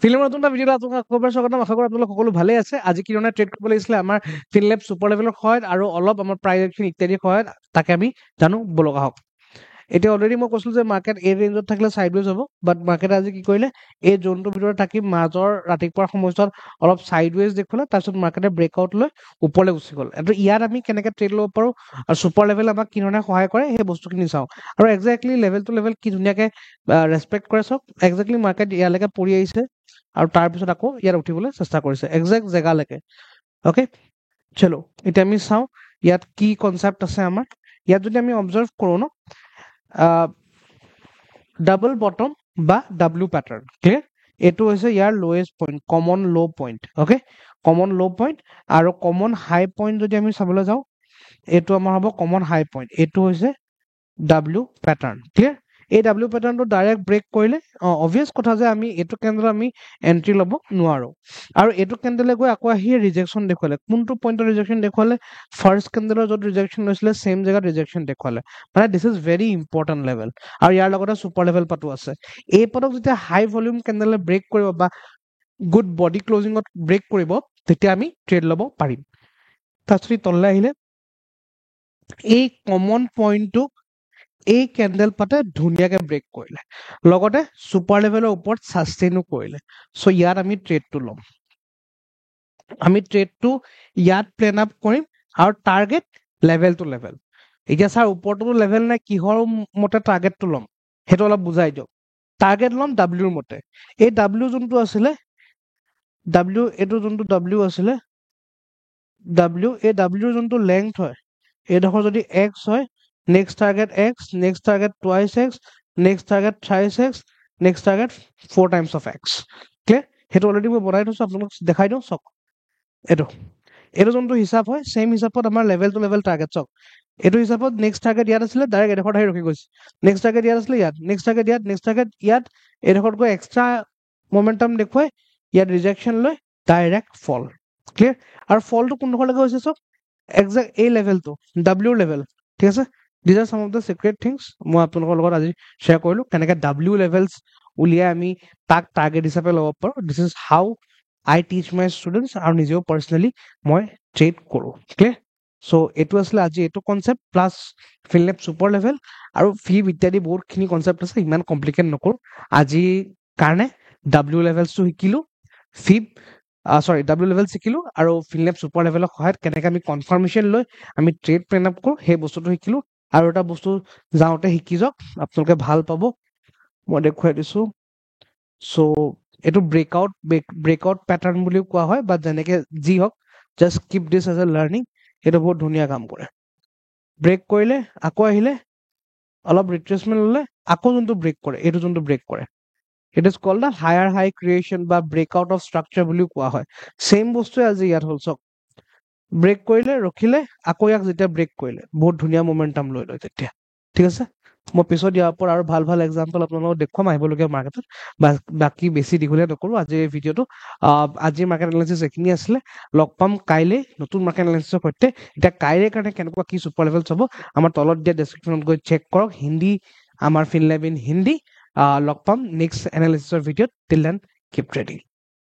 ফিল্মৰ নতুন এটা ভিডিঅ' আপোনালোকক আকবাৰ স্বাগতম আশা কৰোঁ আপোনালোক সকলো ভালে আছে আজি কি ধৰণে ট্ৰেড কৰিবলৈ আহিছিলে আমাৰ ফিনলেব ছুপাৰ লেভেলৰ সহায়ত আৰু অলপ আমাৰ প্ৰাইজেকশ্যন ইত্যাদিৰ সহায়ত তাকে আমি জানো বলক আহক এতিয়া অলৰেডি মই কৈছিলো যে মাৰ্কেট এই ৰেঞ্জত থাকিলে সাইডৱেজ হ'ব বাট মাৰ্কেটে আজি কি কৰিলে এই জোনটোৰ ভিতৰত থাকি মাজৰ ৰাতিপুৱাৰ সময়ছোৱাত অলপ সাইডৱেজ দেখুৱালে তাৰপিছত মাৰ্কেটে ব্ৰেকআউট লৈ ওপৰলৈ গুচি গ'ল এইটো ইয়াত আমি কেনেকৈ ট্ৰেড ল'ব পাৰোঁ আৰু ছুপাৰ লেভেল আমাক কি ধৰণে সহায় কৰে সেই বস্তুখিনি চাওঁ আৰু একজেক্টলি লেভেল টু লেভেল কি ধুনীয়াকৈ ৰেচপেক্ট কৰে চাওক একজেক্টলি মাৰ্কেট ইয়ালৈকে পৰি আহিছে আৰু তাৰপিছত আকৌ ইয়াত উঠিবলৈ চেষ্টা কৰিছে একজেক্ট জেগালৈকে অ'কে চলো এতিয়া আমি চাওঁ ইয়াত কি কনচেপ্ট আছে আমাৰ ইয়াত যদি আমি অবজাৰ্ভ কৰোঁ ন ডাবল বটম বা ডাব্লিউ পেটাৰ্ণ ক্লিয়াৰ এইটো হৈছে ইয়াৰ lowest point common low' point okay common low' point আৰু কমন হাই পইণ্ট যদি আমি চাবলৈ যাওঁ এইটো আমাৰ হ'ব কমন হাই পইণ্ট এইটো হৈছে ডাব্লিউ পেটাৰ্ণ ক্লিয়াৰ এই ডাব্লিউ পেটাৰ্ণটো ডাইৰেক্ট ব্ৰেক কৰিলে অবভিয়াছ কথা যে আমি এইটো কেণ্ডেলত আমি এণ্ট্ৰি ল'ব নোৱাৰোঁ আৰু এইটো কেণ্ডেলে গৈ আকৌ আহি ৰিজেকশ্যন দেখুৱালে কোনটো পইণ্টত ৰিজেকশ্যন দেখুৱালে ফাৰ্ষ্ট কেণ্ডেলৰ য'ত ৰিজেকশ্যন লৈছিলে ছেইম জেগাত ৰিজেকশ্যন দেখুৱালে মানে this is very important level আৰু ইয়াৰ লগতে ছুপাৰ লেভেল পাতো আছে এই পদক যেতিয়া হাই ভলিউম কেণ্ডেলে ব্ৰেক কৰিব বা গুড বডি ক্লজিঙত ব্ৰেক কৰিব তেতিয়া আমি ট্ৰেড ল'ব পাৰিম তাৰপিছত তললৈ আহিলে এই কমন পইণ্টটো এই কেণ্ডেল পাতে ধুনীয়াকৈ ব্ৰেক কৰিলে লগতে ছুপাৰ লেভেলৰ ওপৰত ছাষ্টেইনো কৰিলে চ' ইয়াত আমি ট্ৰেডটো ল'ম আমি ট্ৰেডটো ইয়াত প্লেন আপ কৰিম আৰু টাৰ্গেট লেভেল টু লেভেল এতিয়া ছাৰ ওপৰতো লেভেল নাই কিহৰ মতে টাৰ্গেটটো ল'ম সেইটো অলপ বুজাই দিয়ক টাৰ্গেট ল'ম ডাব্লিউৰ মতে এই ডাব্লিউ যোনটো আছিলে ডাব্লিউ এইটো যোনটো ডাব্লিউ আছিলে ডাব্লিউ এই ডাব্লিউৰ যোনটো লেংথ হয় এইডোখৰ যদি এক্স হয় next target x next target twice x next target থ্ৰাইচ x next target 4 times of x clear সেইটো অলৰেডি মই বনাই থৈছোঁ আপোনালোক দেখাই দিওঁ চাওক এইটো যোনটো হিচাপ হয় ছেইম হিচাপত আমাৰ লেভেল টু লেভেল টাৰ্গেট চাওক এইটো হিচাপত নেক্সট টাৰ্গেট ইয়াত আছিলে ডাইৰেক্ট এডোখৰত আহি ৰখি গৈছে নেক্সট টাৰ্গেট ইয়াত আছিলে ইয়াত নেক্সট টাৰ্গেট ইয়াত নেক্সট টাৰ্গেট ইয়াত এডোখৰত গৈ এক্সট্ৰা মমেণ্টাম দেখুৱাই ইয়াত ৰিজেকশ্যন লৈ ডাইৰেক্ট ফল ক্লিয়াৰ আৰু ফলটো কোনডোখৰলৈকে হৈছে চাওক একজেক্ট এই লেভেলটো ডাব্লিউৰ লেভেল ঠিক আছে দিজ আৰ চাম অফ দ্য চিক্ৰেট থিংছ মই আপোনালোকৰ লগত আজি শ্বেয়াৰ কৰিলোঁ কেনেকৈ ডাব্লিউ লেভেলছ উলিয়াই আমি তাক টাৰ্গেট হিচাপে ল'ব পাৰোঁ দিছ ইজ হাউ আই টিচ মাই ষ্টুডেণ্টছ আৰু নিজেও পাৰ্চনেলি মই ট্ৰেড কৰোঁ ক্লিয়াৰ চ' এইটো আছিলে আজি এইটো কনচেপ্ট প্লাছ ফিনলেব ছুপাৰ লেভেল আৰু ফিব ইত্যাদি বহুতখিনি কনচেপ্ট আছে ইমান কমপ্লিকেট নকৰোঁ আজিৰ কাৰণে ডাব্লিউ লেভেলছটো শিকিলোঁ ফিব ডাব্লিউ লেভেল শিকিলোঁ আৰু ফিনলেব ছুপাৰ লেভেলৰ সহায়ত কেনেকৈ আমি কনফাৰ্মেশ্যন লৈ আমি ট্ৰেড প্লেন আপ কৰোঁ সেই বস্তুটো শিকিলোঁ আৰু এটা বস্তু যাওঁতে শিকি যাওক আপোনালোকে ভাল পাব মই দেখুৱাই দিছোঁ চ' এইটো ব্ৰেকআউট পেটাৰ্ণ বুলিও কোৱা হয় বা যেনেকৈ যি হওক just keep this as a learning এইটো বহুত ধুনীয়া কাম কৰে ব্ৰেক কৰিলে আকৌ আহিলে অলপ ৰিট্ৰেচমেণ্ট ল'লে আকৌ যোনটো ব্ৰেক কৰে এইটো যোনটো ব্ৰেক কৰে it is called the higher high creation বা ব্ৰেকআউট অফ ষ্ট্ৰাকচাৰ বুলিও কোৱা হয় ছেইম বস্তুৱে আজি ইয়াত হ'ল চাওক ব্ৰেক কৰিলে ৰখিলে আকৌ ইয়াক যেতিয়া ব্ৰেক কৰিলে বহুত ধুনীয়া মমেণ্টাম লৈ লয় তেতিয়া ঠিক আছে মই পিছত ইয়াৰ পৰা আৰু ভাল ভাল এক্সাম্পল আপোনালোকক দেখুৱাম আহিবলগীয়া মাৰ্কেটত বাকী বেছি দীঘলীয়া নকৰোঁ আজিৰ এই ভিডিঅ'টো আজিৰ মাৰ্কেট এনালাইচিছ এইখিনি আছিলে লগ পাম কাইলৈ নতুন মাৰ্কেট এনালাইচিছৰ সৈতে এতিয়া কাইলৈৰ কাৰণে কেনেকুৱা কি ছুপাৰ লেভেল চাব আমাৰ তলত দিয়া ডেছক্ৰিপশ্যনত গৈ চেক কৰক হিন্দী আমাৰ ফিনলেব ইন হিন্দী লগ পাম নেক্সট এনালাইচিছৰ ভিডিঅ'ত টিল দেন কিপ ট্ৰেডিং